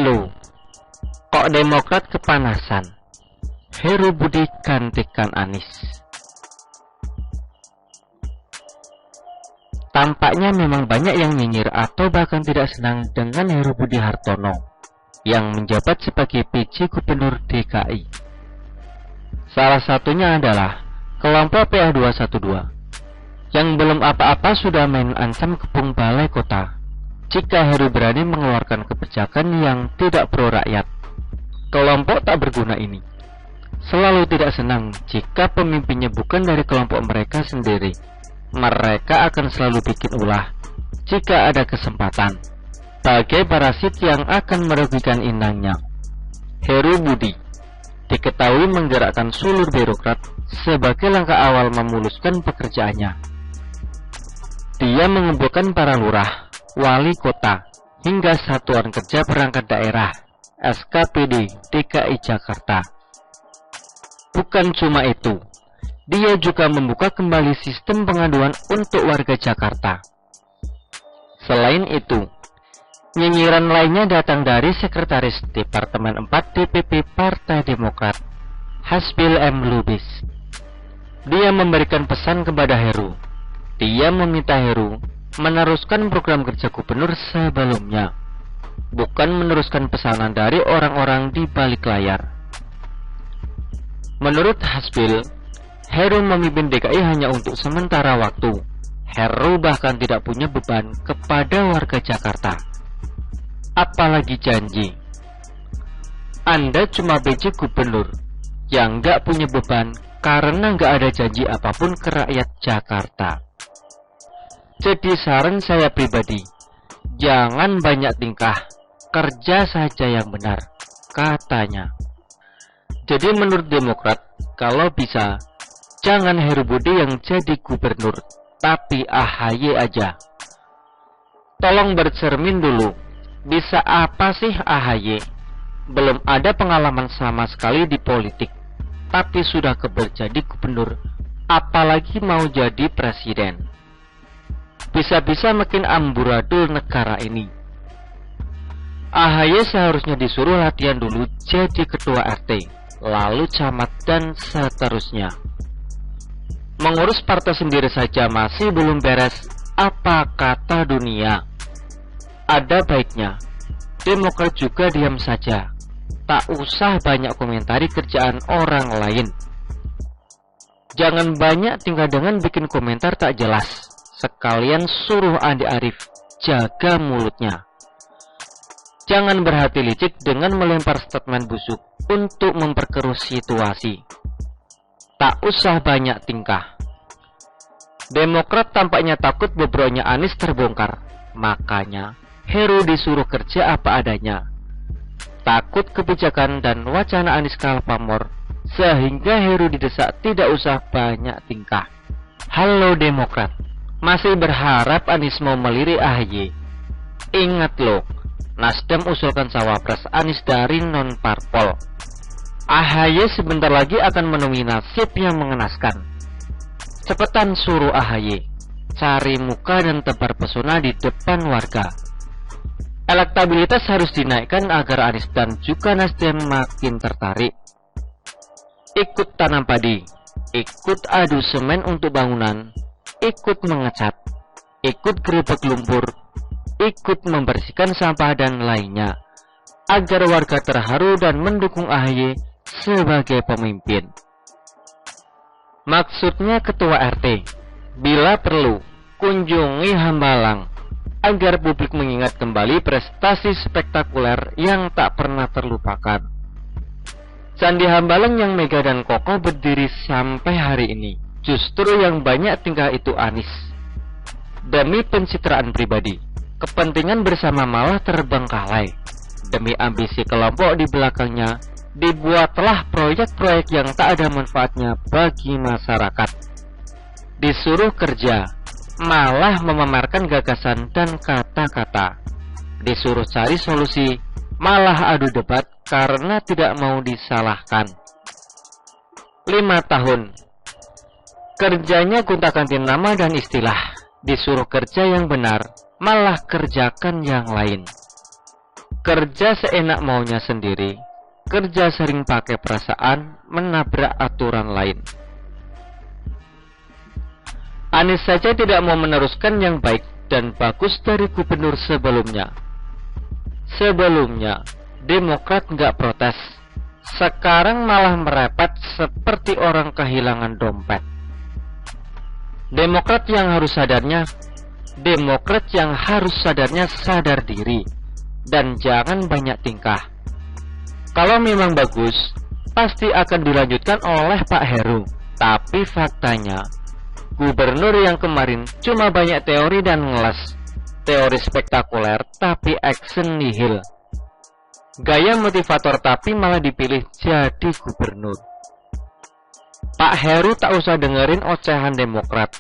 Loh, kok Demokrat kepanasan? Heru Budi gantikan Anies. Tampaknya memang banyak yang nyinyir atau bahkan tidak senang dengan Heru Budi Hartono yang menjabat sebagai PJ Gubernur DKI. Salah satunya adalah kelompok PA212 yang belum apa-apa sudah main ancam kepung balai kota jika Heru berani mengeluarkan kebijakan yang tidak pro rakyat. Kelompok tak berguna ini selalu tidak senang jika pemimpinnya bukan dari kelompok mereka sendiri. Mereka akan selalu bikin ulah jika ada kesempatan, bagai parasit yang akan merugikan inangnya. Heru Budi diketahui menggerakkan sulur birokrat sebagai langkah awal memuluskan pekerjaannya. Dia mengumpulkan para lurah, wali kota, hingga satuan kerja perangkat daerah SKPD DKI Jakarta. Bukan cuma itu, dia juga membuka kembali sistem pengaduan untuk warga Jakarta. Selain itu, nyinyiran lainnya datang dari Sekretaris Departemen 4 DPP Partai Demokrat, Hasbil M. Lubis. Dia memberikan pesan kepada Heru. Dia meminta Heru meneruskan program kerja gubernur sebelumnya, bukan meneruskan pesanan dari orang-orang di balik layar. Menurut Hasbil, Heru memimpin DKI hanya untuk sementara waktu. Heru bahkan tidak punya beban kepada warga Jakarta, apalagi janji. Anda cuma PJ Gubernur yang gak punya beban karena gak ada janji apapun ke rakyat Jakarta. Jadi saran saya pribadi, jangan banyak tingkah, kerja saja yang benar, katanya. Jadi menurut Demokrat, kalau bisa jangan Heru Budi yang jadi gubernur, tapi AHY aja. Tolong bercermin dulu, bisa apa sih AHY? Belum ada pengalaman sama sekali di politik, tapi sudah jadi gubernur, apalagi mau jadi presiden. Bisa-bisa makin amburadul negara ini. AHY seharusnya disuruh latihan dulu jadi ketua RT, lalu camat dan seterusnya. Mengurus partai sendiri saja masih belum beres, apa kata dunia? Ada baiknya Demokrat juga diam saja, tak usah banyak komentari kerjaan orang lain. Jangan banyak tinggal dengan bikin komentar tak jelas. Sekalian suruh Andi Arief jaga mulutnya. Jangan berhati licik dengan melempar statement busuk untuk memperkeruh situasi. Tak usah banyak tingkah. Demokrat tampaknya takut bobroknya Anies terbongkar, makanya Heru disuruh kerja apa adanya. Takut kebijakan dan wacana Anies kalah pamor, sehingga Heru didesak tidak usah banyak tingkah. Halo Demokrat, masih berharap Anies mau melirik AHY? Ingat loh, Nasdem usulkan cawapres Anies dari non-parpol. AHY sebentar lagi akan menemui nasib yang mengenaskan. Cepetan suruh AHY cari muka dan tebar pesona di depan warga. Elektabilitas harus dinaikkan agar Anies dan juga Nasdem makin tertarik. Ikut tanam padi, ikut adu semen untuk bangunan, ikut mengecat, ikut gerebek lumpur, ikut membersihkan sampah dan lainnya, agar warga terharu dan mendukung AHY sebagai pemimpin. Maksudnya ketua RT, bila perlu, kunjungi Hambalang, agar publik mengingat kembali prestasi spektakuler yang tak pernah terlupakan. Candi Hambalang yang megah dan kokoh berdiri sampai hari ini. Justru yang banyak tingkah itu Anies. Demi pencitraan pribadi, kepentingan bersama malah terbengkalai. Demi ambisi kelompok di belakangnya, dibuatlah proyek-proyek yang tak ada manfaatnya bagi masyarakat. Disuruh kerja, malah memamerkan gagasan dan kata-kata. Disuruh cari solusi, malah adu debat karena tidak mau disalahkan. 5 tahun. Kerjanya gonta-ganti nama dan istilah. Disuruh kerja yang benar, malah kerjakan yang lain. Kerja seenak maunya sendiri. Kerja sering pakai perasaan, menabrak aturan lain. Anies saja tidak mau meneruskan yang baik dan bagus dari gubernur sebelumnya. Sebelumnya, Demokrat nggak protes. Sekarang malah merepet seperti orang kehilangan dompet. Demokrat yang harus sadarnya sadar diri dan jangan banyak tingkah. Kalau memang bagus, pasti akan dilanjutkan oleh Pak Heru. Tapi faktanya, gubernur yang kemarin cuma banyak teori dan ngeles. Teori spektakuler tapi action nihil. Gaya motivator tapi malah dipilih jadi gubernur. Pak Heru tak usah dengerin ocehan Demokrat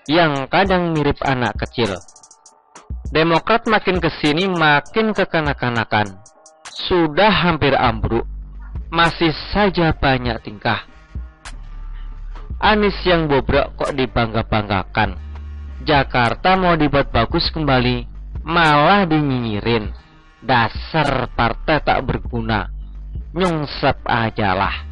yang kadang mirip anak kecil. Demokrat makin kesini makin kekanak-kanakan. Sudah hampir ambruk, masih saja banyak tingkah. Anies yang bobrok kok dibangga-banggakan. Jakarta mau dibuat bagus kembali, malah dinyinyirin. Dasar partai tak berguna, nyungsep ajalah.